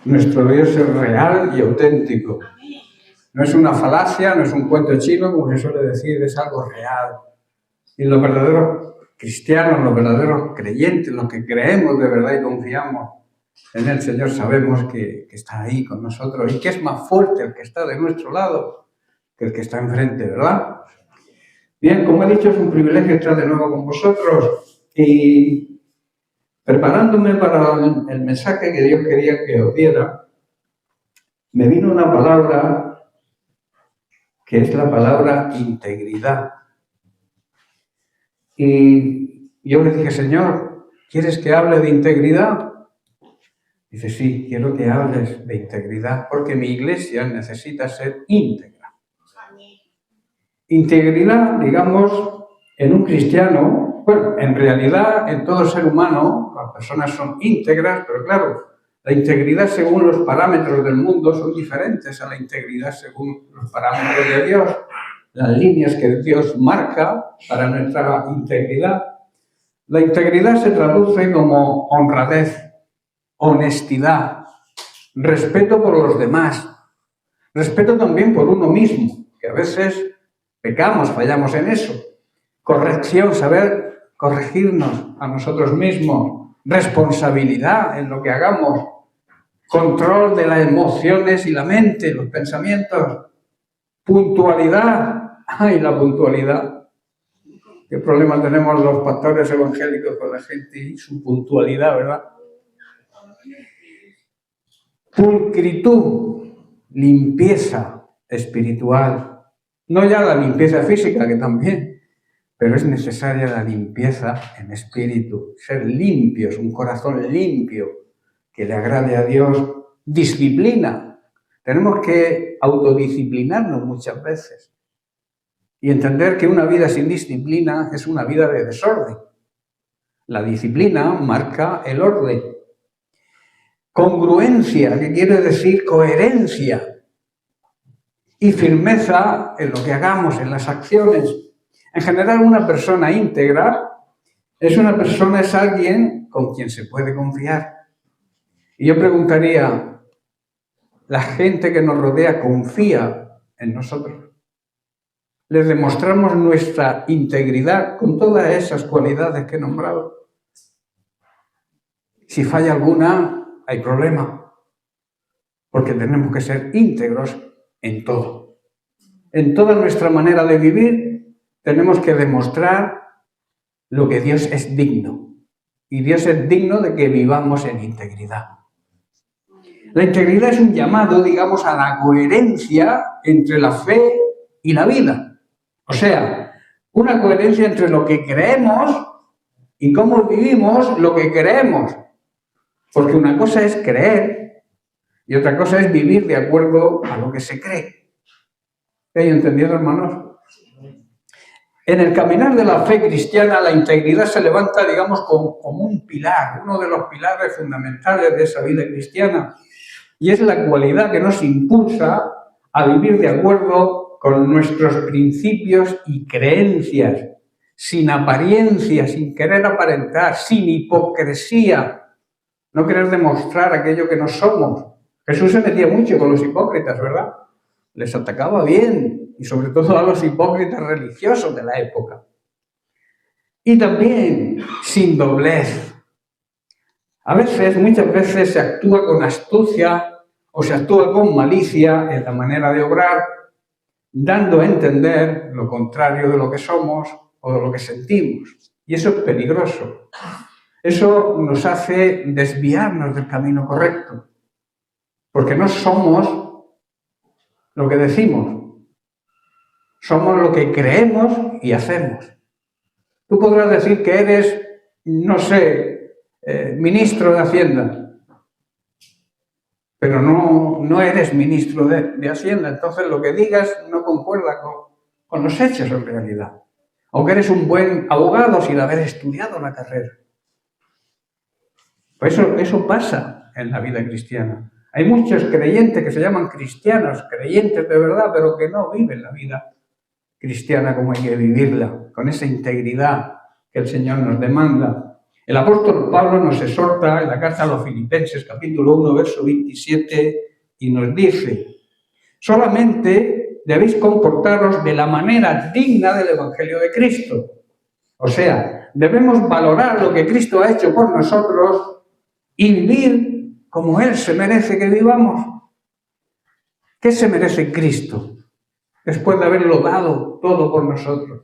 Nuestro Dios es real y auténtico. No es una falacia, no es un cuento chino, como se suele decir, es algo real. Y los verdaderos cristianos, los verdaderos creyentes, los que creemos de verdad y confiamos en el Señor, sabemos que está ahí con nosotros y que es más fuerte el que está de nuestro lado que el que está enfrente, ¿verdad? Bien, como he dicho, es un privilegio estar de nuevo con vosotros y preparándome para el mensaje que Dios quería que os diera, me vino una palabra que es la palabra integridad. Y yo le dije, Señor, ¿quieres que hable de integridad? Dice, sí, quiero que hables de integridad porque mi iglesia necesita ser íntegra. Integridad, digamos, en un cristiano, bueno, en realidad en todo ser humano las personas son íntegras, pero claro, la integridad según los parámetros del mundo son diferentes a la integridad según los parámetros de Dios. Las líneas que Dios marca para nuestra integridad. La integridad se traduce como honradez, honestidad, respeto por los demás, respeto también por uno mismo, que a veces pecamos, fallamos en eso. Corrección, saber corregirnos a nosotros mismos, responsabilidad en lo que hagamos, control de las emociones y la mente, los pensamientos, puntualidad. ¡Ay, la puntualidad! ¿Qué problema tenemos los pastores evangélicos con la gente y su puntualidad, verdad? Pulcritud, limpieza espiritual. No ya la limpieza física, que también, pero es necesaria la limpieza en espíritu. Ser limpios, un corazón limpio, que le agrade a Dios. Disciplina. Tenemos que autodisciplinarnos muchas veces. Y entender que una vida sin disciplina es una vida de desorden. La disciplina marca el orden. Congruencia, que quiere decir coherencia. Y firmeza en lo que hagamos, en las acciones. En general, una persona íntegra es alguien con quien se puede confiar. Y yo preguntaría, ¿la gente que nos rodea confía en nosotros? Les demostramos nuestra integridad con todas esas cualidades que he nombrado. Si falla alguna, hay problema, porque tenemos que ser íntegros en todo. En toda nuestra manera de vivir tenemos que demostrar lo que Dios es digno. Y Dios es digno de que vivamos en integridad. La integridad es un llamado, digamos, a la coherencia entre la fe y la vida. O sea, una coherencia entre lo que creemos y cómo vivimos lo que creemos. Porque una cosa es creer y otra cosa es vivir de acuerdo a lo que se cree. ¿Hay entendido, hermanos? En el caminar de la fe cristiana, la integridad se levanta, digamos, como un pilar, uno de los pilares fundamentales de esa vida cristiana. Y es la cualidad que nos impulsa a vivir de acuerdo con nuestros principios y creencias, sin apariencia, sin querer aparentar, sin hipocresía, no querer demostrar aquello que no somos. Jesús se metía mucho con los hipócritas, ¿verdad? Les atacaba bien, y sobre todo a los hipócritas religiosos de la época. Y también sin doblez. Muchas veces se actúa con astucia o se actúa con malicia en la manera de obrar, dando a entender lo contrario de lo que somos o de lo que sentimos. Y eso es peligroso. Eso nos hace desviarnos del camino correcto, porque no somos lo que decimos, somos lo que creemos y hacemos. Tú podrás decir que eres, no sé, ministro de Hacienda, pero no eres ministro de Hacienda, entonces lo que digas no concuerda con los hechos en realidad. Aunque eres un buen abogado sin haber estudiado la carrera. Pues eso pasa en la vida cristiana. Hay muchos creyentes que se llaman cristianos, creyentes de verdad, pero que no viven la vida cristiana como hay que vivirla, con esa integridad que el Señor nos demanda. El apóstol Pablo nos exhorta en la carta a los Filipenses, capítulo 1, verso 27, y nos dice: solamente debéis comportaros de la manera digna del Evangelio de Cristo. O sea, debemos valorar lo que Cristo ha hecho por nosotros y vivir como Él se merece que vivamos. ¿Qué se merece Cristo después de haberlo dado todo por nosotros?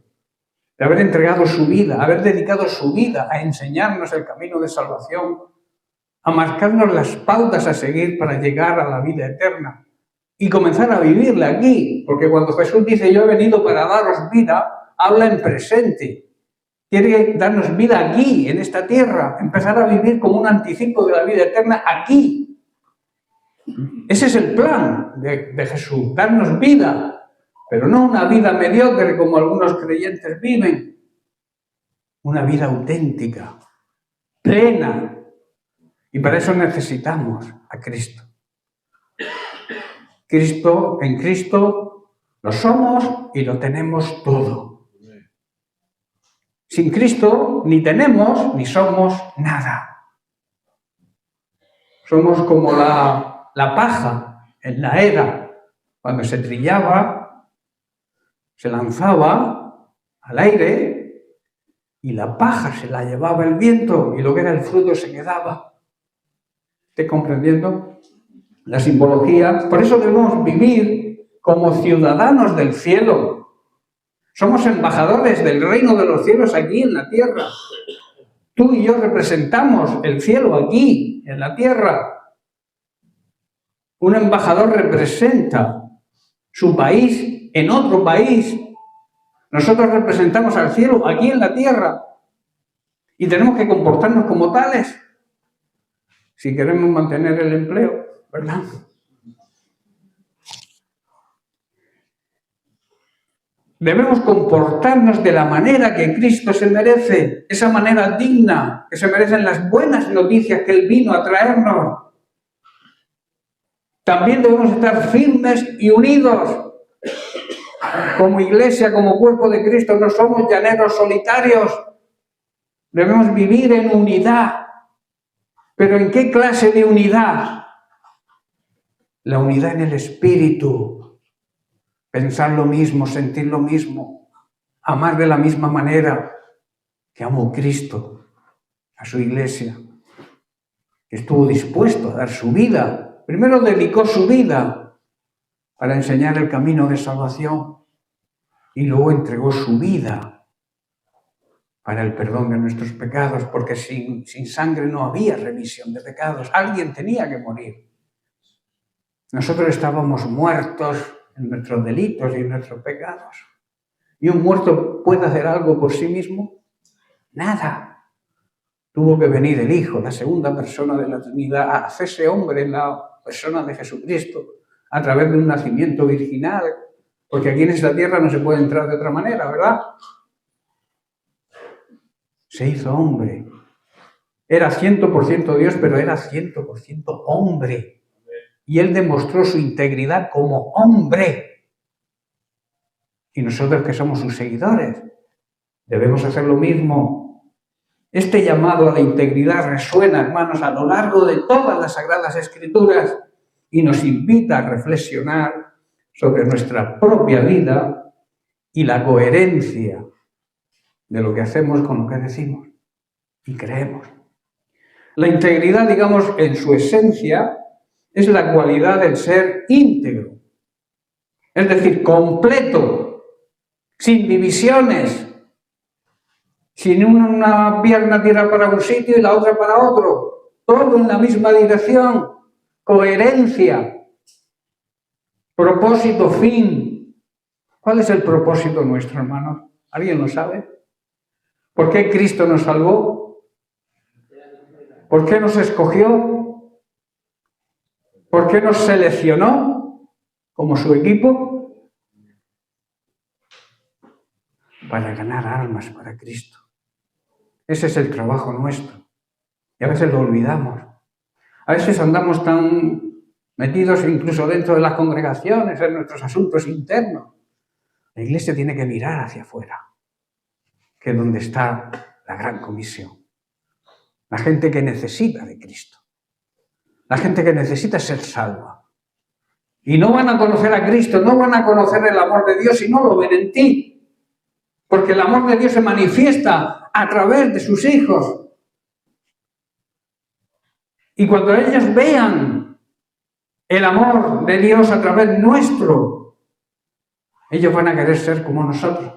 De haber entregado su vida, haber dedicado su vida a enseñarnos el camino de salvación, a marcarnos las pautas a seguir para llegar a la vida eterna y comenzar a vivirla aquí, porque cuando Jesús dice yo he venido para daros vida, habla en presente. Quiere darnos vida aquí, en esta tierra, empezar a vivir como un anticipo de la vida eterna aquí. Ese es el plan de Jesús, darnos vida, pero no una vida mediocre como algunos creyentes viven, una vida auténtica, plena. Y para eso necesitamos a Cristo. En Cristo lo somos y lo tenemos todo. Sin Cristo ni tenemos ni somos nada. Somos como la paja en la era, cuando se trillaba, se lanzaba al aire y la paja se la llevaba el viento y lo que era el fruto se quedaba. ¿Estáis comprendiendo la simbología? Por eso debemos vivir como ciudadanos del cielo. Somos embajadores del reino de los cielos aquí en la tierra. Tú y yo representamos el cielo aquí, en la tierra. Un embajador representa su país en otro país. Nosotros representamos al cielo aquí en la tierra. Y tenemos que comportarnos como tales si queremos mantener el empleo, ¿verdad? Debemos comportarnos de la manera que Cristo se merece, esa manera digna que se merecen las buenas noticias que Él vino a traernos. También debemos estar firmes y unidos. Como iglesia, como cuerpo de Cristo, no somos llaneros solitarios. Debemos vivir en unidad. ¿Pero en qué clase de unidad? La unidad en el espíritu. Pensar lo mismo, sentir lo mismo, amar de la misma manera que amó Cristo a su iglesia, que estuvo dispuesto a dar su vida. Primero dedicó su vida para enseñar el camino de salvación y luego entregó su vida para el perdón de nuestros pecados, porque sin sangre no había remisión de pecados. Alguien tenía que morir. Nosotros estábamos muertos en nuestros delitos y en nuestros pecados. ¿Y un muerto puede hacer algo por sí mismo? Nada. Tuvo que venir el Hijo, la segunda persona de la Trinidad, a hacerse hombre en la persona de Jesucristo, a través de un nacimiento virginal, porque aquí en esta tierra no se puede entrar de otra manera, ¿verdad? Se hizo hombre. Era 100% Dios, pero era 100% hombre. Y Él demostró su integridad como hombre. Y nosotros que somos sus seguidores, debemos hacer lo mismo. Este llamado a la integridad resuena, hermanos, a lo largo de todas las Sagradas Escrituras y nos invita a reflexionar sobre nuestra propia vida y la coherencia de lo que hacemos con lo que decimos y creemos. La integridad, digamos, en su esencia, es la cualidad del ser íntegro, es decir, completo, sin divisiones, sin una pierna tira para un sitio y la otra para otro, todo en la misma dirección, coherencia, propósito, fin. ¿Cuál es el propósito nuestro, hermanos? ¿Alguien lo sabe? ¿Por qué Cristo nos salvó? ¿Por qué nos escogió? ¿Por qué nos seleccionó como su equipo? Para ganar almas para Cristo. Ese es el trabajo nuestro. Y a veces lo olvidamos. A veces andamos tan metidos incluso dentro de las congregaciones, en nuestros asuntos internos. La Iglesia tiene que mirar hacia afuera, que es donde está la gran comisión. La gente que necesita de Cristo. La gente que necesita ser salva. Y no van a conocer a Cristo, no van a conocer el amor de Dios si no lo ven en ti. Porque el amor de Dios se manifiesta a través de sus hijos. Y cuando ellos vean el amor de Dios a través nuestro, ellos van a querer ser como nosotros.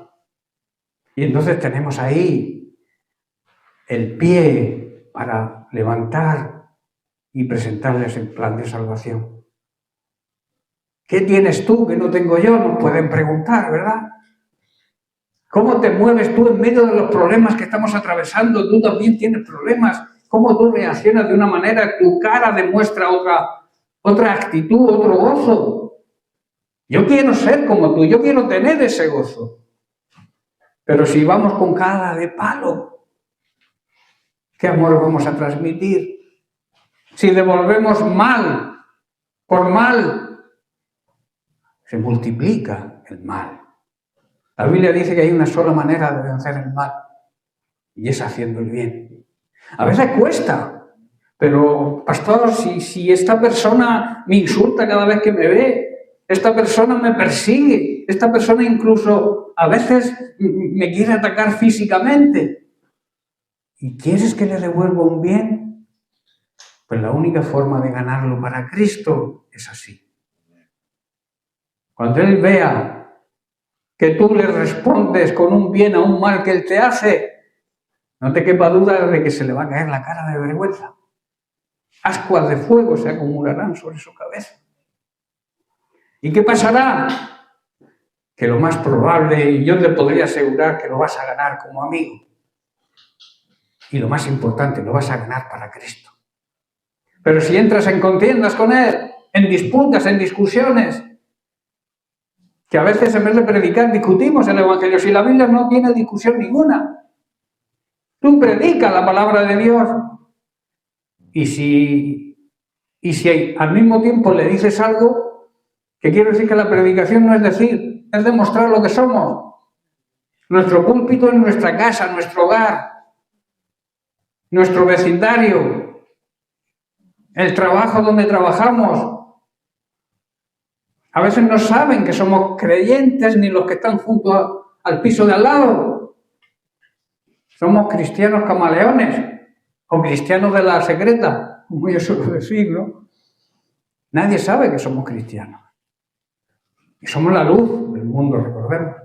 Y entonces tenemos ahí el pie para levantar y presentarles el plan de salvación. ¿Qué tienes tú que no tengo yo? Nos pueden preguntar, ¿verdad? ¿Cómo te mueves tú en medio de los problemas que estamos atravesando? Tú también tienes problemas. ¿Cómo tú reaccionas de una manera? Tu cara demuestra otra actitud, otro gozo. Yo quiero ser como tú, yo quiero tener ese gozo. Pero si vamos con cara de palo, ¿qué amor vamos a transmitir? Si devolvemos mal por mal, se multiplica el mal. La Biblia dice que hay una sola manera de vencer el mal, y es haciendo el bien. A veces cuesta, pero pastor, si esta persona me insulta cada vez que me ve, esta persona me persigue, esta persona incluso a veces me quiere atacar físicamente, ¿y quieres que le devuelva un bien? Pues la única forma de ganarlo para Cristo es así. Cuando Él vea que tú le respondes con un bien a un mal que Él te hace, no te quepa duda de que se le va a caer la cara de vergüenza. Ascuas de fuego se acumularán sobre su cabeza. ¿Y qué pasará? Que lo más probable, y yo te podría asegurar que lo vas a ganar como amigo. Y lo más importante, lo vas a ganar para Cristo. Pero si entras en contiendas con Él, en disputas, en discusiones, que a veces en vez de predicar discutimos el Evangelio, si la Biblia no tiene discusión ninguna. Tú predicas la palabra de Dios. Y si al mismo tiempo le dices algo, que quiero decir que la predicación no es decir, es demostrar lo que somos. Nuestro púlpito es nuestra casa, nuestro hogar, nuestro vecindario, el trabajo donde trabajamos. A veces no saben que somos creyentes ni los que están junto al piso de al lado. Somos cristianos camaleones o cristianos de la secreta, como yo suelo decir, ¿no? Nadie sabe que somos cristianos. Y somos la luz del mundo, recordemos.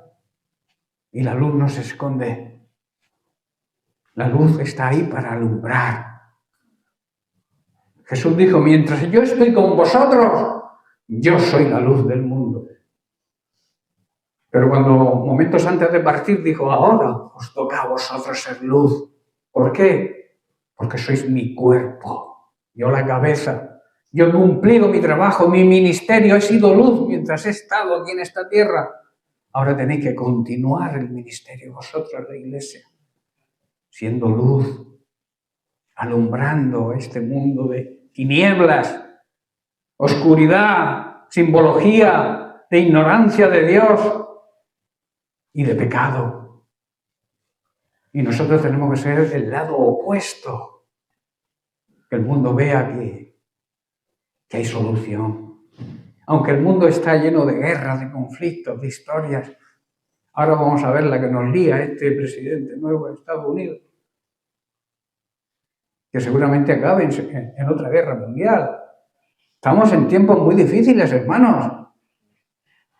Y la luz no se esconde. La luz está ahí para alumbrar. Jesús dijo, mientras yo estoy con vosotros, yo soy la luz del mundo. Pero cuando momentos antes de partir dijo, ahora os toca a vosotros ser luz. ¿Por qué? Porque sois mi cuerpo, yo la cabeza. Yo he cumplido mi trabajo, mi ministerio, he sido luz mientras he estado aquí en esta tierra. Ahora tenéis que continuar el ministerio vosotros, la iglesia, siendo luz, alumbrando este mundo de tinieblas, oscuridad, simbología de ignorancia de Dios y de pecado. Y nosotros tenemos que ser el lado opuesto, que el mundo vea que hay solución. Aunque el mundo está lleno de guerras, de conflictos, de historias, ahora vamos a ver la que nos lía este presidente nuevo de Estados Unidos, que seguramente acabe en otra guerra mundial. Estamos en tiempos muy difíciles, hermanos.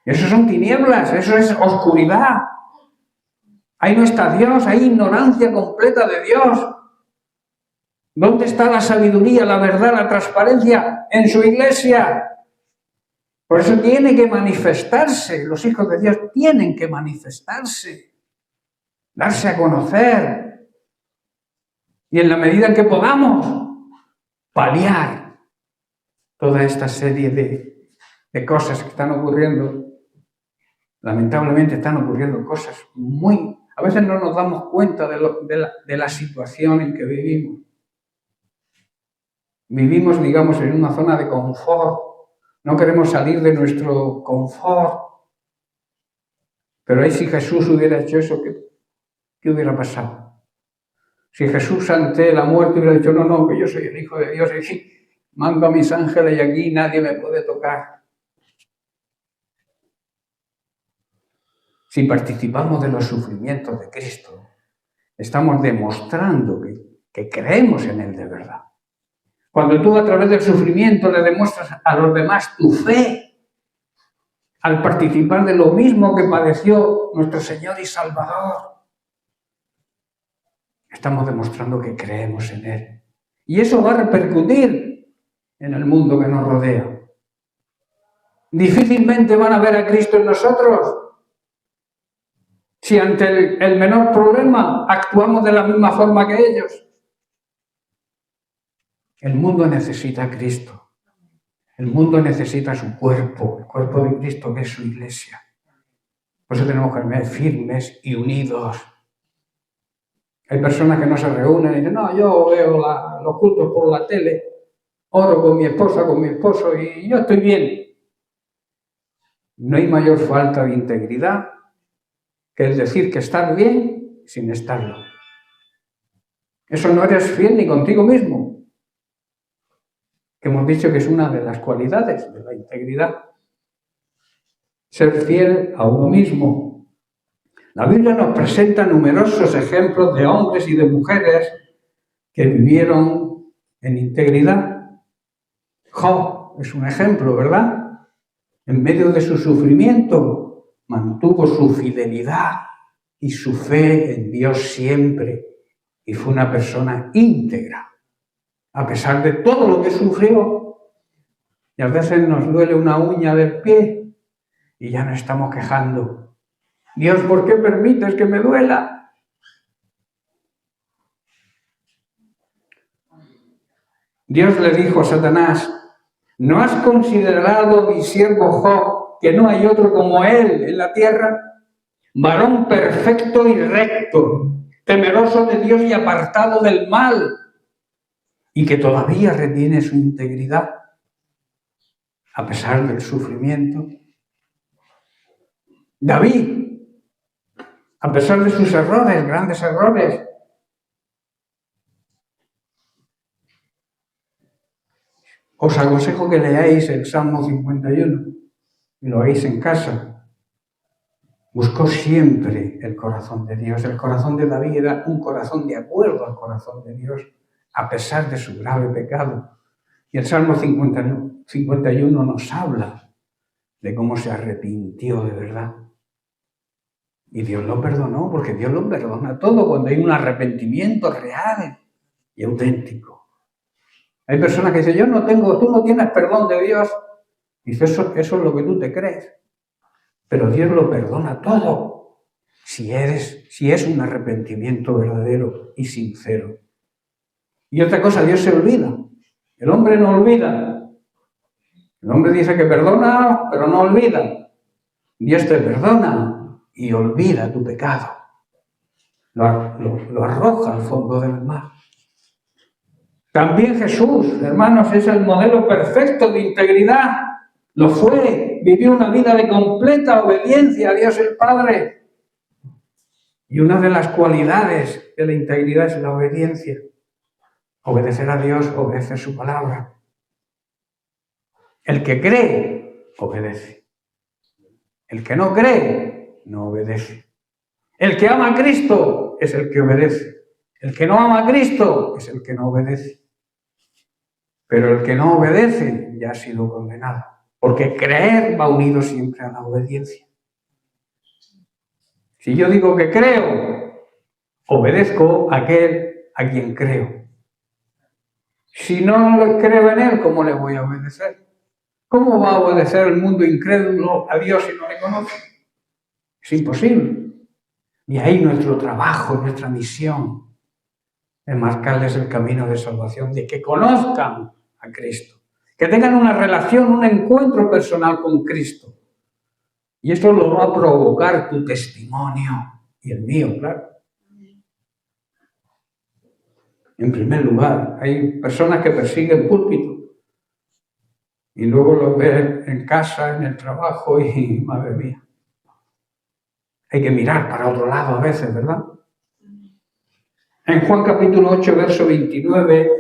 Eso son tinieblas, eso es oscuridad. Ahí no está Dios, hay ignorancia completa de Dios. ¿Dónde está la sabiduría, la verdad, la transparencia? En su iglesia. Por eso tiene que manifestarse, los hijos de Dios tienen que manifestarse, darse a conocer. Y en la medida en que podamos, paliar toda esta serie de cosas que están ocurriendo. Lamentablemente están ocurriendo cosas a veces no nos damos cuenta de la situación en que vivimos. Vivimos, digamos, en una zona de confort. No queremos salir de nuestro confort. Pero ahí si Jesús hubiera hecho eso, ¿qué hubiera pasado? Si Jesús ante la muerte hubiera dicho, no, no, que yo soy el Hijo de Dios, y mando a mis ángeles y aquí nadie me puede tocar. Si participamos de los sufrimientos de Cristo, estamos demostrando que creemos en Él de verdad. Cuando tú a través del sufrimiento le demuestras a los demás tu fe, al participar de lo mismo que padeció nuestro Señor y Salvador, estamos demostrando que creemos en Él. Y eso va a repercutir en el mundo que nos rodea. Difícilmente van a ver a Cristo en nosotros si ante el menor problema actuamos de la misma forma que ellos. El mundo necesita a Cristo. El mundo necesita su cuerpo, el cuerpo de Cristo que es su iglesia. Por eso tenemos que ser firmes y unidos. Hay personas que no se reúnen y dicen, no, yo veo los cultos por la tele, oro con mi esposa, con mi esposo y yo estoy bien. No hay mayor falta de integridad que el decir que estar bien sin estarlo. Eso no eres fiel ni contigo mismo, que hemos dicho que es una de las cualidades de la integridad. Ser fiel a uno mismo. La Biblia nos presenta numerosos ejemplos de hombres y de mujeres que vivieron en integridad. Job es un ejemplo, ¿verdad? En medio de su sufrimiento mantuvo su fidelidad y su fe en Dios siempre y fue una persona íntegra, a pesar de todo lo que sufrió. Y a veces nos duele una uña del pie y ya no estamos quejando. Dios, ¿por qué permites que me duela? Dios le dijo a Satanás, ¿no has considerado mi siervo Job, que no hay otro como él en la tierra? Varón perfecto y recto, temeroso de Dios y apartado del mal, y que todavía retiene su integridad, a pesar del sufrimiento. David, a pesar de sus errores, grandes errores, os aconsejo que leáis el Salmo 51 y lo hagáis en casa. Buscó siempre el corazón de Dios. El corazón de David era un corazón de acuerdo al corazón de Dios, a pesar de su grave pecado. Y el Salmo 51 nos habla de cómo se arrepintió de verdad. Y Dios lo perdonó, porque Dios lo perdona todo cuando hay un arrepentimiento real y auténtico. Hay personas que dicen, tú no tienes perdón de Dios. Dice, eso es lo que tú te crees. Pero Dios lo perdona todo, si es un arrepentimiento verdadero y sincero. Y otra cosa, Dios se olvida. El hombre no olvida. El hombre dice que perdona, pero no olvida. Dios te perdona y olvida tu pecado. Lo arroja al fondo del mar. También Jesús, hermanos, es el modelo perfecto de integridad. Lo fue, vivió una vida de completa obediencia a Dios el Padre. Y una de las cualidades de la integridad es la obediencia. Obedecer a Dios, obedecer su palabra. El que cree, obedece. El que no cree, no obedece. El que ama a Cristo es el que obedece. El que no ama a Cristo es el que no obedece. Pero el que no obedece ya ha sido condenado. Porque creer va unido siempre a la obediencia. Si yo digo que creo, obedezco a aquel a quien creo. Si no creo en él, ¿cómo le voy a obedecer? ¿Cómo va a obedecer el mundo incrédulo a Dios si no le conoce? Es imposible. Y ahí nuestro trabajo, nuestra misión, es marcarles el camino de salvación, de que conozcan a Cristo, que tengan una relación, un encuentro personal con Cristo. Y esto lo va a provocar tu testimonio y el mío, claro. En primer lugar, hay personas que persiguen púlpito y luego los ven en casa, en el trabajo y, madre mía, hay que mirar para otro lado a veces, ¿verdad? En Juan capítulo 8, verso 29,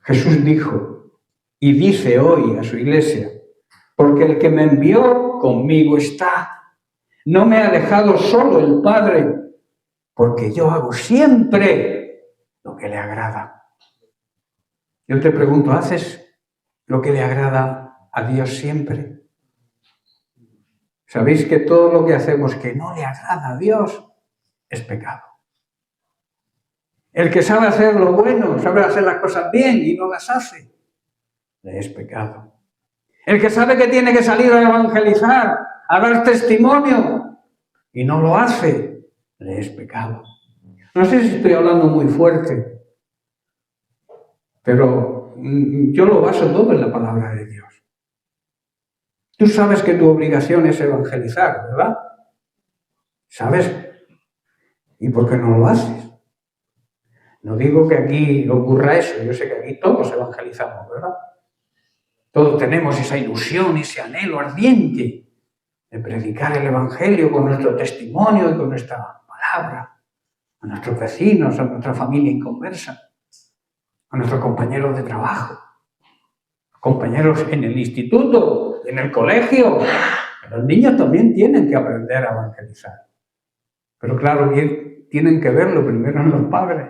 Jesús dijo y dice hoy a su iglesia: porque el que me envió conmigo está. No me ha dejado solo el Padre, porque yo hago siempre lo que le agrada. Yo te pregunto, ¿haces lo que le agrada a Dios siempre? ¿Sabéis que todo lo que hacemos que no le agrada a Dios es pecado? El que sabe hacer lo bueno, sabe hacer las cosas bien y no las hace, le es pecado. El que sabe que tiene que salir a evangelizar, a dar testimonio y no lo hace, le es pecado. No sé si estoy hablando muy fuerte, pero yo lo baso todo en la palabra de Dios. Tú sabes que tu obligación es evangelizar, ¿verdad? ¿Sabes? ¿Y por qué no lo haces? No digo que aquí ocurra eso, yo sé que aquí todos evangelizamos, ¿verdad? Todos tenemos esa ilusión, ese anhelo ardiente de predicar el Evangelio con nuestro testimonio y con nuestra palabra, a nuestros vecinos, a nuestra familia inconversa, a nuestros compañeros de trabajo, compañeros en el instituto, en el colegio. Los niños también tienen que aprender a evangelizar. Pero claro, tienen que verlo primero en los padres.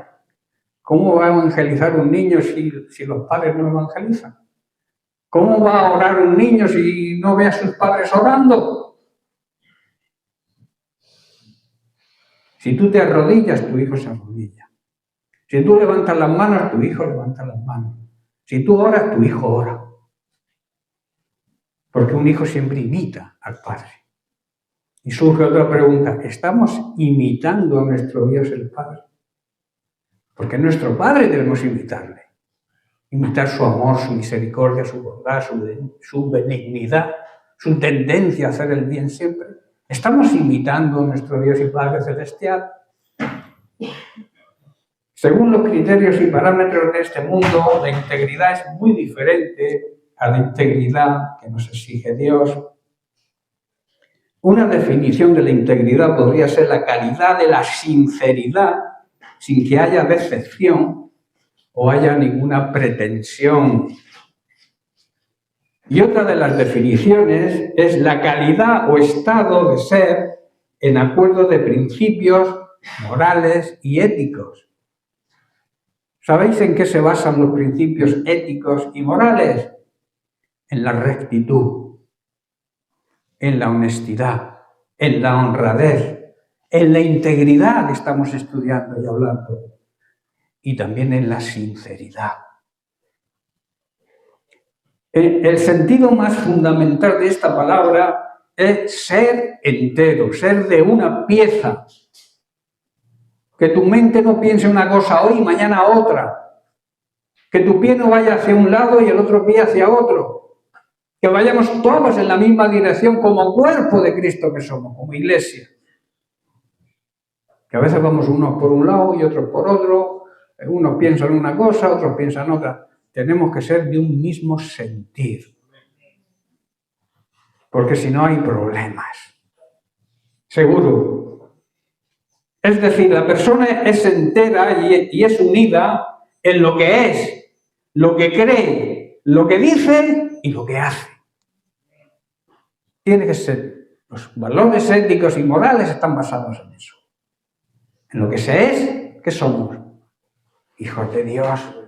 ¿Cómo va a evangelizar un niño si los padres no evangelizan? ¿Cómo va a orar un niño si no ve a sus padres orando? Si tú te arrodillas, tu hijo se arrodilla. Si tú levantas las manos, tu hijo levanta las manos. Si tú oras, tu hijo ora. Porque un hijo siempre imita al padre. Y surge otra pregunta: ¿estamos imitando a nuestro Dios el Padre? Porque nuestro Padre debemos imitarle. Imitar su amor, su misericordia, su bondad, su benignidad, su tendencia a hacer el bien siempre. ¿Estamos imitando a nuestro Dios y Padre Celestial? Según los criterios y parámetros de este mundo, la integridad es muy diferente a la integridad que nos exige Dios. Una definición de la integridad podría ser la calidad de la sinceridad, sin que haya decepción o haya ninguna pretensión. Y otra de las definiciones es la calidad o estado de ser en acuerdo de principios morales y éticos. ¿Sabéis en qué se basan los principios éticos y morales? En la rectitud, en la honestidad, en la honradez, en la integridad que estamos estudiando y hablando, y también en la sinceridad. El sentido más fundamental de esta palabra es ser entero, ser de una pieza. Que tu mente no piense una cosa hoy y mañana otra. Que tu pie no vaya hacia un lado y el otro pie hacia otro. Que vayamos todos en la misma dirección como cuerpo de Cristo que somos, como iglesia. Que a veces vamos unos por un lado y otros por otro. Unos piensan una cosa, otros piensan otra. Tenemos que ser de un mismo sentir. Porque si no hay problemas. Seguro. Es decir, la persona es entera y es unida en lo que es, lo que cree, lo que dice y lo que hace. Tiene que ser. Los valores éticos y morales están basados en eso. En lo que se es, ¿qué somos? Hijos de Dios.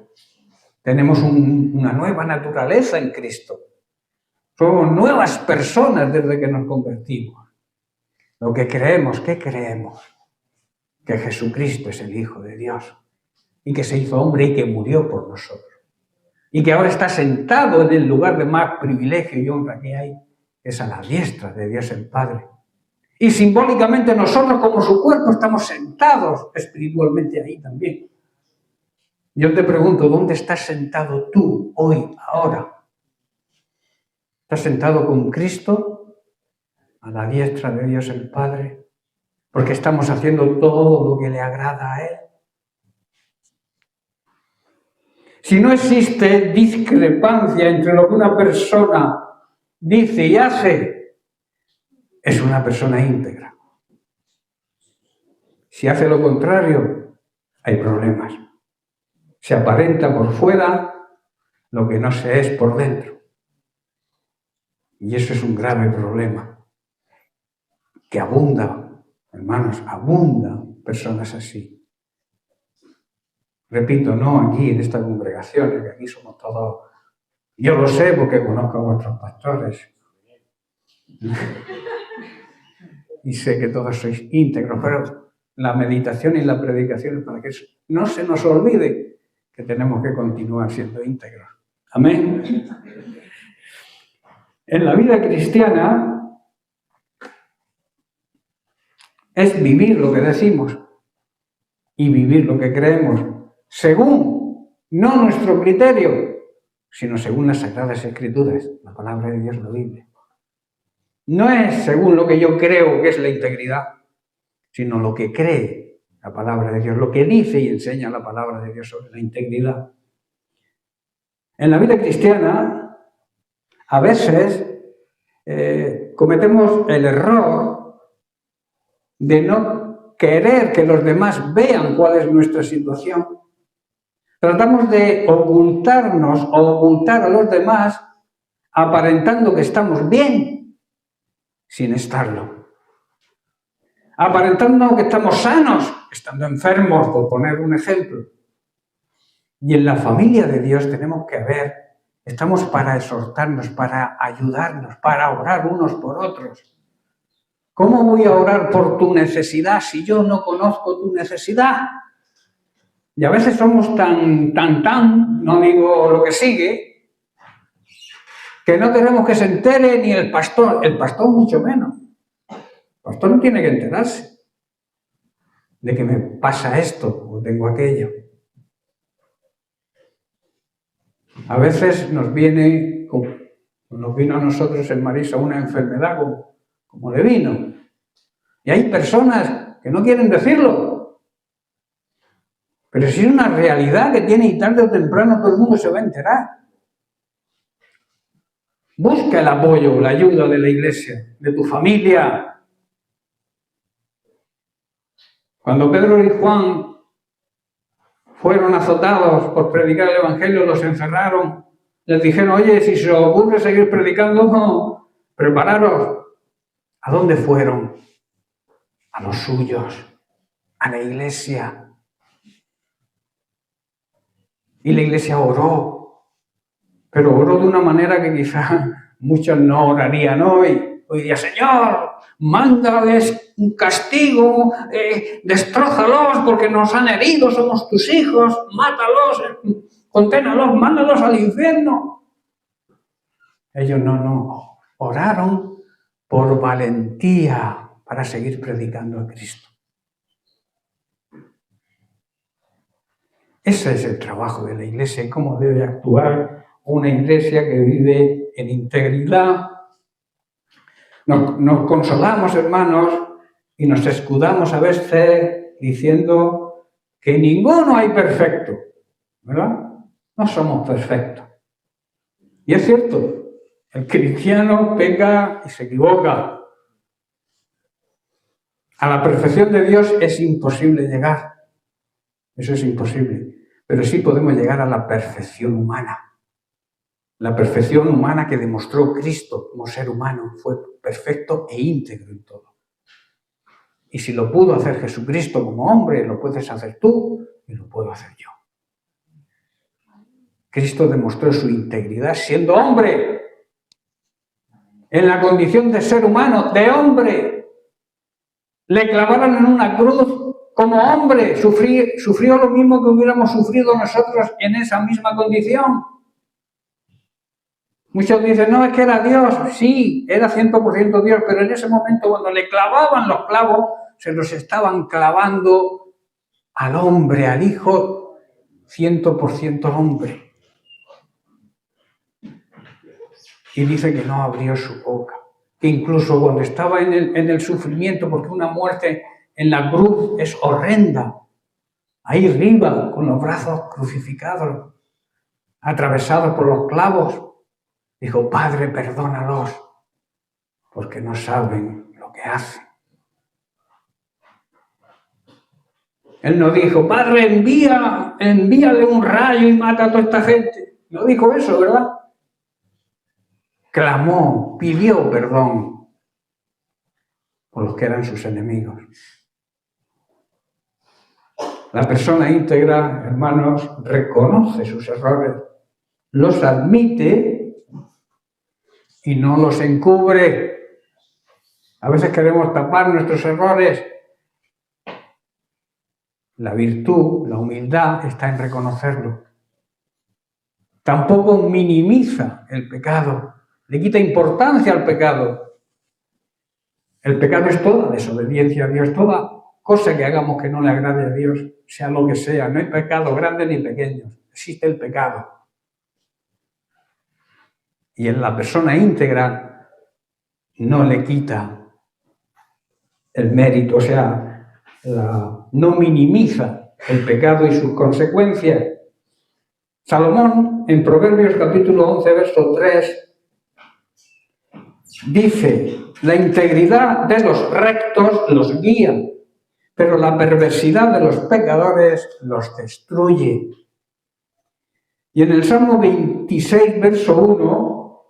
Tenemos una nueva naturaleza en Cristo. Somos nuevas personas desde que nos convertimos. Lo que creemos, ¿qué creemos? Que Jesucristo es el Hijo de Dios y que se hizo hombre y que murió por nosotros. Y que ahora está sentado en el lugar de más privilegio y honra que hay, que es a la diestra de Dios el Padre. Y simbólicamente nosotros como su cuerpo estamos sentados espiritualmente ahí también. Yo te pregunto, ¿dónde estás sentado tú hoy, ahora? ¿Estás sentado con Cristo a la diestra de Dios el Padre? Porque estamos haciendo todo lo que le agrada a Él. Si no existe discrepancia entre lo que una persona dice y hace, es una persona íntegra. Si hace lo contrario, hay problemas. Se aparenta por fuera lo que no se es por dentro. Y eso es un grave problema. Que abunda, hermanos, abundan personas así. Repito, no aquí en esta congregación, que aquí somos todos... Yo lo sé porque conozco a vuestros pastores. Y sé que todos sois íntegros, pero la meditación y la predicación es para que no se nos olvide que tenemos que continuar siendo íntegros. Amén. En la vida cristiana es vivir lo que decimos y vivir lo que creemos, según, no nuestro criterio, sino según las Sagradas Escrituras, la palabra de Dios, la Biblia. No es según lo que yo creo que es la integridad, sino lo que cree la palabra de Dios, lo que dice y enseña la palabra de Dios sobre la integridad. En la vida cristiana, a veces cometemos el error de no querer que los demás vean cuál es nuestra situación. Tratamos de ocultarnos o ocultar a los demás aparentando que estamos bien sin estarlo. Aparentando que estamos sanos, estando enfermos, por poner un ejemplo. Y en la familia de Dios tenemos que ver, estamos para exhortarnos, para ayudarnos, para orar unos por otros. ¿Cómo voy a orar por tu necesidad si yo no conozco tu necesidad? Y a veces somos tan, no digo lo que sigue, que no queremos que se entere ni el pastor mucho menos. El pastor no tiene que enterarse de que me pasa esto o tengo aquello. A veces nos vino a nosotros en Marisa una enfermedad como le vino. Y hay personas que no quieren decirlo. Pero si es una realidad que tiene y tarde o temprano todo el mundo se va a enterar. Busca el apoyo, la ayuda de la iglesia, de tu familia. Cuando Pedro y Juan fueron azotados por predicar el Evangelio, los encerraron. Les dijeron, oye, si se os ocurre seguir predicando, prepararos. ¿A dónde fueron? A los suyos, a la iglesia. Y la iglesia oró, pero oró de una manera que quizás muchos no orarían hoy. Hoy día, Señor, mándales un castigo, destrózalos porque nos han herido, somos tus hijos, mátalos, conténalos, mándalos al infierno. Ellos no, oraron por valentía para seguir predicando a Cristo. Ese es el trabajo de la iglesia y cómo debe actuar una iglesia que vive en integridad. Nos consolamos, hermanos, y nos escudamos a veces diciendo que ninguno hay perfecto, ¿verdad? No somos perfectos. Y es cierto, el cristiano peca y se equivoca. A la perfección de Dios es imposible llegar. Eso es imposible. Pero sí podemos llegar a la perfección humana. La perfección humana que demostró Cristo como ser humano. Fue perfecto e íntegro en todo. Y si lo pudo hacer Jesucristo como hombre, lo puedes hacer tú y lo puedo hacer yo. Cristo demostró su integridad siendo hombre. En la condición de ser humano, de hombre. Le clavaron en una cruz como hombre, sufrió lo mismo que hubiéramos sufrido nosotros en esa misma condición. Muchos dicen, no, es que era Dios. Sí, era 100% Dios, pero en ese momento cuando le clavaban los clavos, se los estaban clavando al hombre, al Hijo, 100% hombre. Y dice que no abrió su boca. Que incluso cuando estaba en el sufrimiento, porque una muerte en la cruz es horrenda, ahí arriba, con los brazos crucificados, atravesados por los clavos, dijo, Padre, perdónalos, porque no saben lo que hacen. Él no dijo, Padre, envíale un rayo y mata a toda esta gente. No dijo eso, ¿verdad? Clamó, pidió perdón por los que eran sus enemigos. La persona íntegra, hermanos, reconoce sus errores, los admite y no los encubre. A veces queremos tapar nuestros errores. La virtud, la humildad, está en reconocerlo. Tampoco minimiza el pecado, le quita importancia al pecado. El pecado es toda desobediencia a Dios, toda cosa que hagamos que no le agrade a Dios, sea lo que sea. No hay pecado grande ni pequeño, existe el pecado. Y en la persona íntegra no le quita el mérito, o sea, no minimiza el pecado y sus consecuencias. Salomón, en Proverbios capítulo 11, verso 3, dice, la integridad de los rectos los guía, pero la perversidad de los pecadores los destruye. Y en el Salmo 26, verso 1,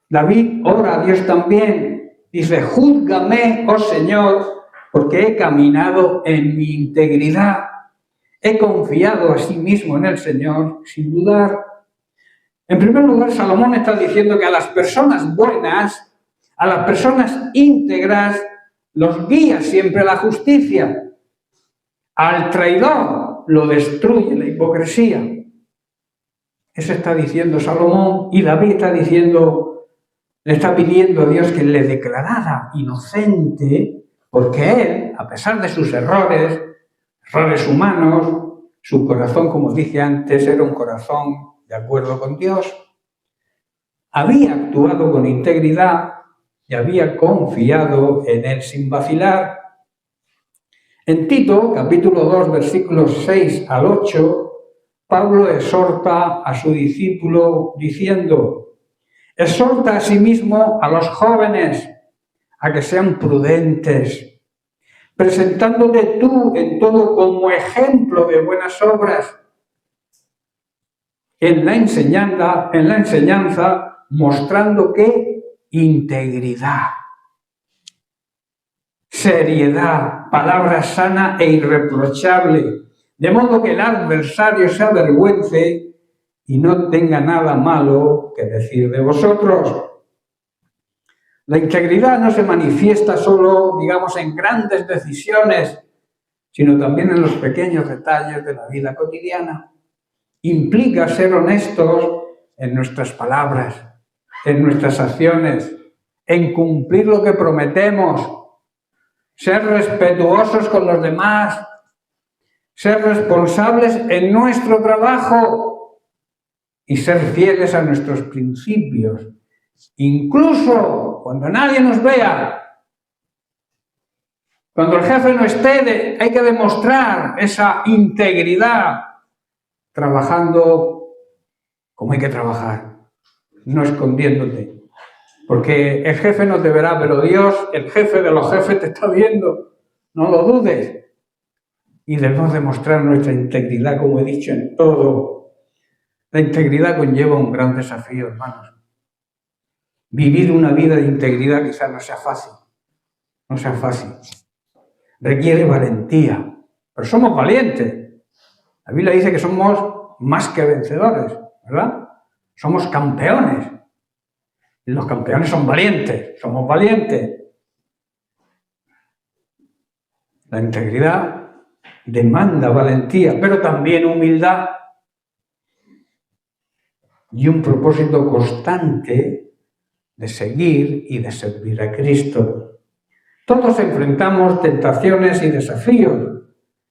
David ora a Dios también, dice, júzgame, oh Señor, porque he caminado en mi integridad. He confiado a sí mismo en el Señor sin dudar. En primer lugar, Salomón está diciendo que a las personas buenas, a las personas íntegras, los guía siempre la justicia. Al traidor lo destruye la hipocresía. Eso está diciendo Salomón, y David le está pidiendo a Dios que le declarara inocente, porque él, a pesar de sus errores humanos, su corazón, como dije antes, era un corazón de acuerdo con Dios, había actuado con integridad y había confiado en él sin vacilar. En Tito, capítulo 2, versículos 6 al 8, Pablo exhorta a su discípulo diciendo, exhorta a sí mismo a los jóvenes a que sean prudentes, presentándote tú en todo como ejemplo de buenas obras, en la enseñanza mostrando que integridad, seriedad, palabra sana e irreprochable, de modo que el adversario se avergüence y no tenga nada malo que decir de vosotros. La integridad no se manifiesta solo, digamos, en grandes decisiones, sino también en los pequeños detalles de la vida cotidiana. Implica ser honestos en nuestras palabras, en nuestras acciones, en cumplir lo que prometemos, ser respetuosos con los demás, ser responsables en nuestro trabajo y ser fieles a nuestros principios, incluso cuando nadie nos vea. Cuando el jefe no esté, hay que demostrar esa integridad, trabajando como hay que trabajar, no escondiéndote. Porque el jefe no te verá, pero Dios, el jefe de los jefes, te está viendo. No lo dudes. Y debemos demostrar nuestra integridad, como he dicho, en todo. La integridad conlleva un gran desafío, hermanos. Vivir una vida de integridad quizás no sea fácil. No sea fácil. Requiere valentía. Pero somos valientes. La Biblia dice que somos más que vencedores, ¿verdad? Somos campeones. Y los campeones son valientes. Somos valientes. La integridad demanda valentía, pero también humildad y un propósito constante de seguir y de servir a Cristo. Todos enfrentamos tentaciones y desafíos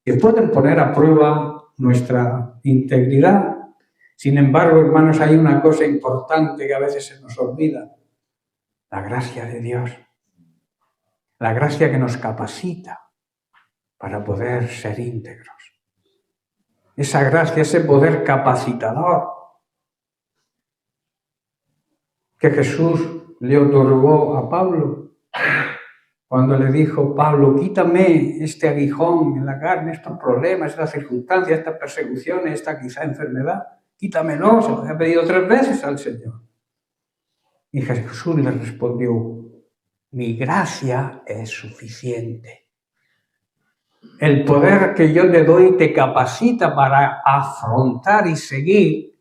que pueden poner a prueba nuestra integridad. Sin embargo, hermanos, hay una cosa importante que a veces se nos olvida: la gracia de Dios, la gracia que nos capacita para poder ser íntegros. Esa gracia, ese poder capacitador que Jesús le otorgó a Pablo Cuando le dijo Pablo, quítame este aguijón en la carne, estos problemas, estas circunstancias, estas persecuciones, esta quizá enfermedad, quítamelo, se lo había pedido 3 veces al Señor. Y Jesús le respondió, mi gracia es suficiente. El poder que yo te doy te capacita para afrontar y seguir,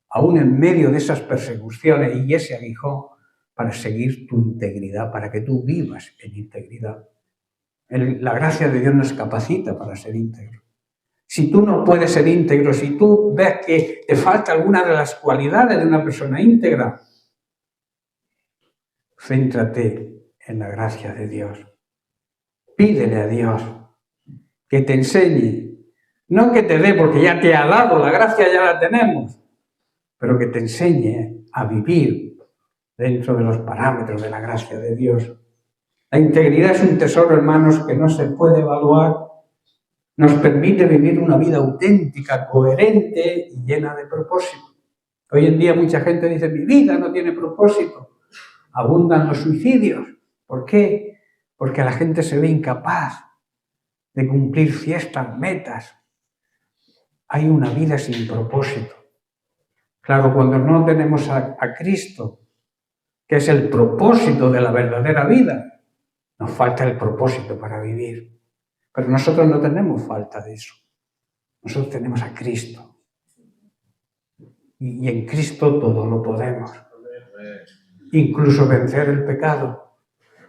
aún en medio de esas persecuciones y ese aguijón, para seguir tu integridad, para que tú vivas en integridad. La gracia de Dios nos capacita para ser íntegro. Si tú no puedes ser íntegro, si tú ves que te falta alguna de las cualidades de una persona íntegra, céntrate en la gracia de Dios. Pídele a Dios que te enseñe, no que te dé porque ya te ha dado, la gracia ya la tenemos, pero que te enseñe a vivir dentro de los parámetros de la gracia de Dios. La integridad es un tesoro, hermanos, que no se puede evaluar. Nos permite vivir una vida auténtica, coherente y llena de propósito. Hoy en día mucha gente dice, mi vida no tiene propósito. Abundan los suicidios. ¿Por qué? Porque la gente se ve incapaz de cumplir ciertas metas. Hay una vida sin propósito. Claro, cuando no tenemos a Cristo, que es el propósito de la verdadera vida, nos falta el propósito para vivir. Pero nosotros no tenemos falta de eso. Nosotros tenemos a Cristo. Y en Cristo todo lo podemos. Incluso vencer el pecado.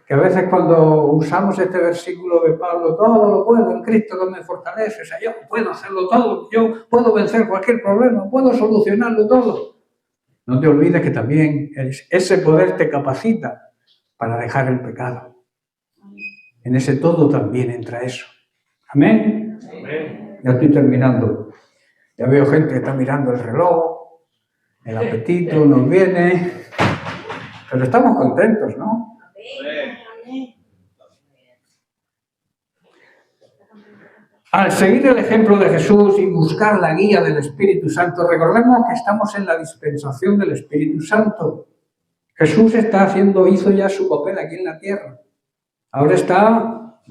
Que a veces cuando usamos este versículo de Pablo, todo lo puedo en Cristo que me fortalece. O sea, yo puedo hacerlo todo, yo puedo vencer cualquier problema, puedo solucionarlo todo. No te olvides que también ese poder te capacita para dejar el pecado. En ese todo también entra eso. ¿Amén? Amén. Ya estoy terminando. Ya veo gente que está mirando el reloj, el apetito nos viene, pero estamos contentos, ¿no? Amén. Al seguir el ejemplo de Jesús y buscar la guía del Espíritu Santo, recordemos que estamos en la dispensación del Espíritu Santo. Jesús hizo ya su papel aquí en la tierra. Ahora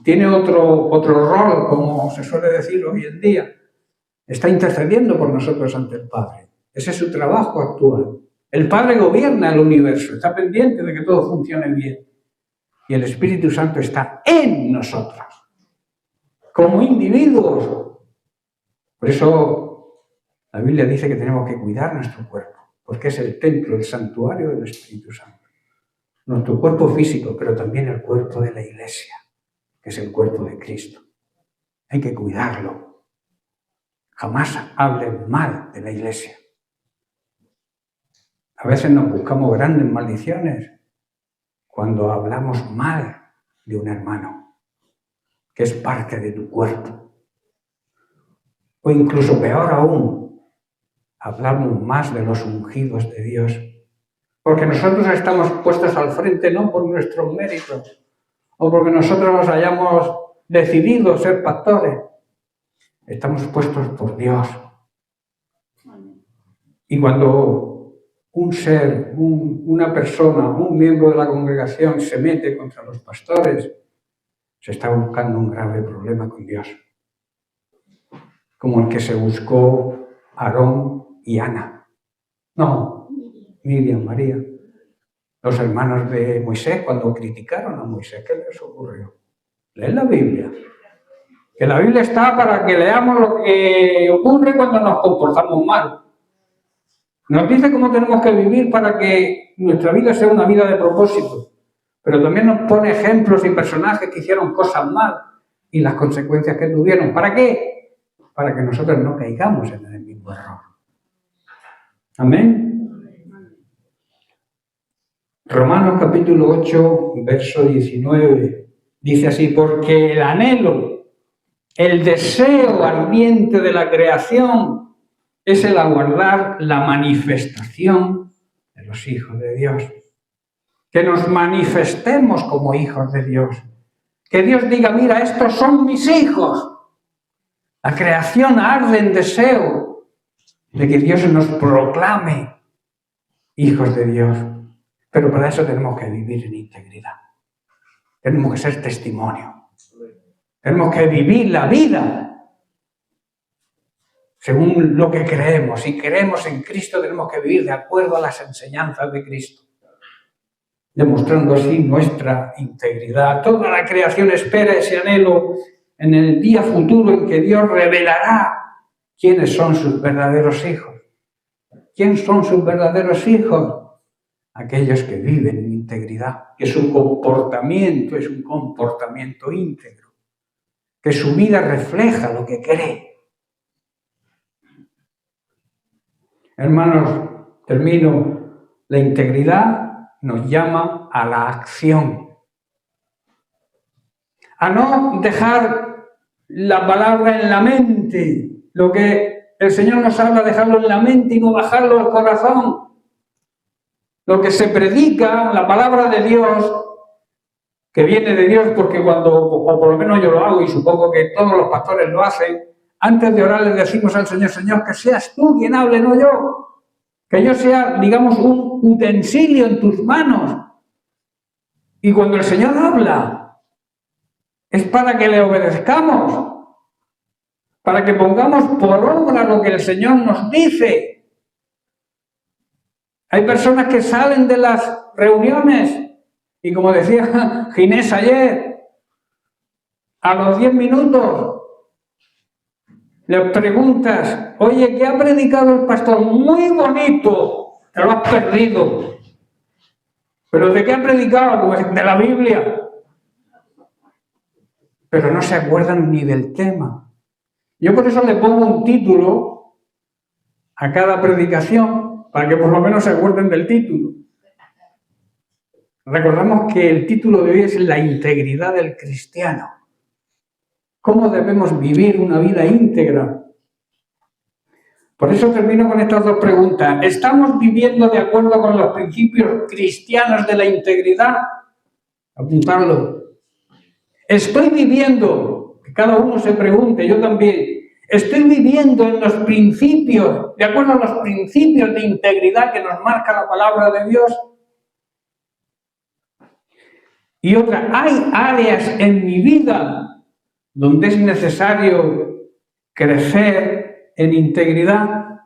tiene otro rol, como se suele decir hoy en día. Está intercediendo por nosotros ante el Padre. Ese es su trabajo actual. El Padre gobierna el universo, está pendiente de que todo funcione bien. Y el Espíritu Santo está en nosotros, como individuos. Por eso la Biblia dice que tenemos que cuidar nuestro cuerpo, porque es el templo, el santuario del Espíritu Santo. Nuestro cuerpo físico, pero también el cuerpo de la Iglesia, que es el cuerpo de Cristo. Hay que cuidarlo. Jamás hablen mal de la Iglesia. A veces nos buscamos grandes maldiciones cuando hablamos mal de un hermano, que es parte de tu cuerpo. O incluso peor aún, hablamos más de los ungidos de Dios. Porque nosotros estamos puestos al frente no por nuestros méritos, o porque nosotros hayamos decidido ser pastores. Estamos puestos por Dios. Y cuando un ser, una persona, un miembro de la congregación se mete contra los pastores, se está buscando un grave problema con Dios. Como el que se buscó Aarón y Ana. No, Miriam, María. Los hermanos de Moisés, cuando criticaron a Moisés, ¿qué les ocurrió? Leen la Biblia. Que la Biblia está para que leamos lo que ocurre cuando nos comportamos mal. Nos dice cómo tenemos que vivir para que nuestra vida sea una vida de propósito. Pero también nos pone ejemplos y personajes que hicieron cosas mal y las consecuencias que tuvieron. ¿Para qué? Para que nosotros no caigamos en el mismo error. Amén. Romanos capítulo 8, verso 19, dice así, porque el anhelo, el deseo ardiente de la creación es el aguardar la manifestación de los hijos de Dios. Que nos manifestemos como hijos de Dios. Que Dios diga, mira, estos son mis hijos. La creación arde en deseo de que Dios nos proclame hijos de Dios. Pero para eso tenemos que vivir en integridad. tenemos que ser testimonio. Tenemos que vivir la vida según lo que creemos. Si creemos en Cristo, tenemos que vivir de acuerdo a las enseñanzas de Cristo, demostrando así nuestra integridad. Toda la creación espera ese anhelo en el día futuro en que Dios revelará quiénes son sus verdaderos hijos. ¿Quién son sus verdaderos hijos? Aquellos que viven en integridad, que su comportamiento es un comportamiento íntegro, que su vida refleja lo que cree. Hermanos, termino. La integridad nos llama a la acción, a no dejar la palabra en la mente, lo que el Señor nos habla, dejarlo en la mente y no bajarlo al corazón. Lo que se predica, la palabra de Dios, que viene de Dios, porque o por lo menos yo lo hago y supongo que todos los pastores lo hacen, antes de orar le decimos al Señor, Señor, que seas tú quien hable, no yo. Que yo sea, digamos, un utensilio en tus manos. Y cuando el Señor habla, es para que le obedezcamos, para que pongamos por obra lo que el Señor nos dice. Hay personas que salen de las reuniones y, como decía Ginés ayer, a los 10 minutos le preguntas, oye, ¿qué ha predicado el pastor? Muy bonito, te lo has perdido. ¿Pero de qué ha predicado? Pues de la Biblia. Pero no se acuerdan ni del tema. Yo por eso le pongo un título a cada predicación, para que por lo menos se acuerden del título. Recordamos que el título de hoy es la integridad del cristiano. ¿Cómo debemos vivir una vida íntegra? Por eso termino con estas dos preguntas. ¿Estamos viviendo de acuerdo con los principios cristianos de la integridad? Apuntarlo. ¿Estoy viviendo? Que cada uno se pregunte, yo también. ¿Estoy viviendo en los principios, de acuerdo a los principios de integridad que nos marca la palabra de Dios? Y otra, ¿hay áreas en mi vida donde es necesario crecer en integridad?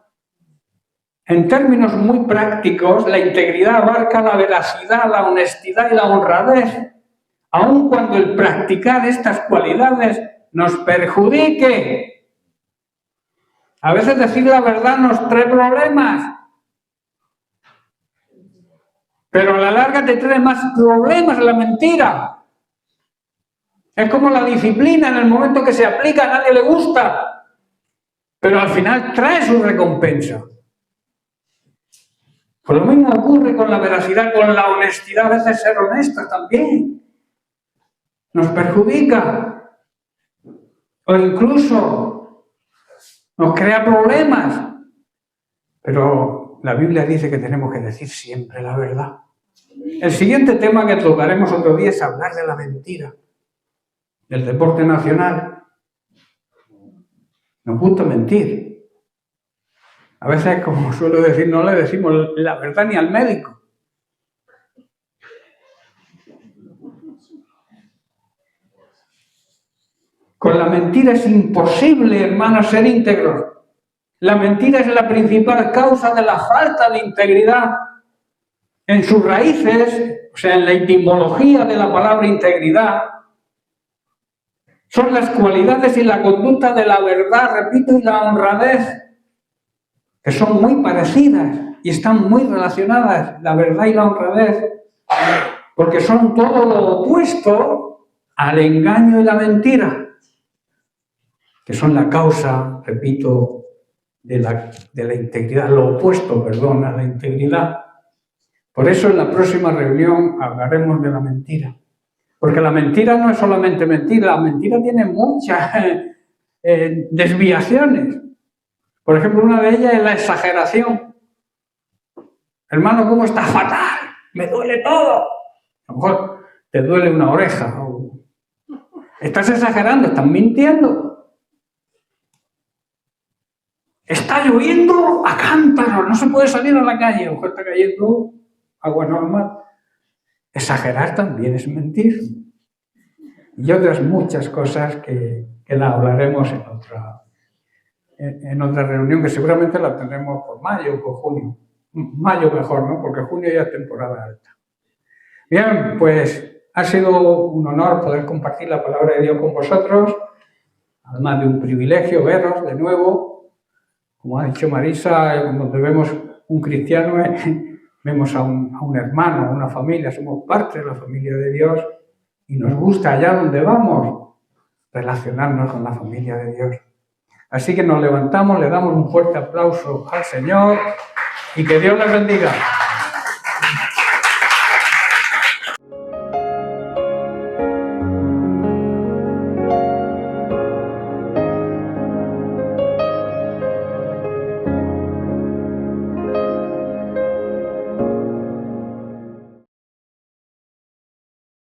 En términos muy prácticos, la integridad abarca la veracidad, la honestidad y la honradez, aun cuando el practicar estas cualidades nos perjudique. A veces decir la verdad nos trae problemas, pero a la larga te trae más problemas la mentira. Es como la disciplina, en el momento que se aplica a nadie le gusta, pero al final trae su recompensa. Pues lo mismo ocurre con la veracidad, con la honestidad. A veces ser honestos también nos perjudica o incluso nos crea problemas. Pero la Biblia dice que tenemos que decir siempre la verdad. El siguiente tema que tocaremos otro día es hablar de la mentira, del deporte nacional. Nos gusta mentir. A veces, como suelo decir, no le decimos la verdad ni al médico. Con la mentira es imposible, hermanos, ser íntegros. La mentira es la principal causa de la falta de integridad. En sus raíces, o sea, en la etimología de la palabra integridad, son las cualidades y la conducta de la verdad, repito, y la honradez, que son muy parecidas y están muy relacionadas, la verdad y la honradez, porque son todo lo opuesto al engaño y la mentira, que son la causa, repito, de la integridad, lo opuesto, perdón, a la integridad. Por eso en la próxima reunión hablaremos de la mentira. Porque la mentira no es solamente mentir, la mentira tiene muchas desviaciones. Por ejemplo, una de ellas es la exageración. Hermano, ¿cómo está? Fatal, me duele todo. A lo mejor te duele una oreja. Estás exagerando, estás mintiendo. Está lloviendo a cántaros, no se puede salir a la calle. A lo mejor está cayendo agua normal. Exagerar también es mentir. y otras muchas cosas que la hablaremos en otra reunión, que seguramente la tendremos por mayo o por junio. Mayo mejor, ¿no? Porque junio ya es temporada alta. Bien, pues ha sido un honor poder compartir la palabra de Dios con vosotros, además de un privilegio veros de nuevo. Como ha dicho Marisa, cuando vemos un cristiano, vemos a un hermano, a una familia, somos parte de la familia de Dios y nos gusta allá donde vamos relacionarnos con la familia de Dios. Así que nos levantamos, le damos un fuerte aplauso al Señor y que Dios les bendiga.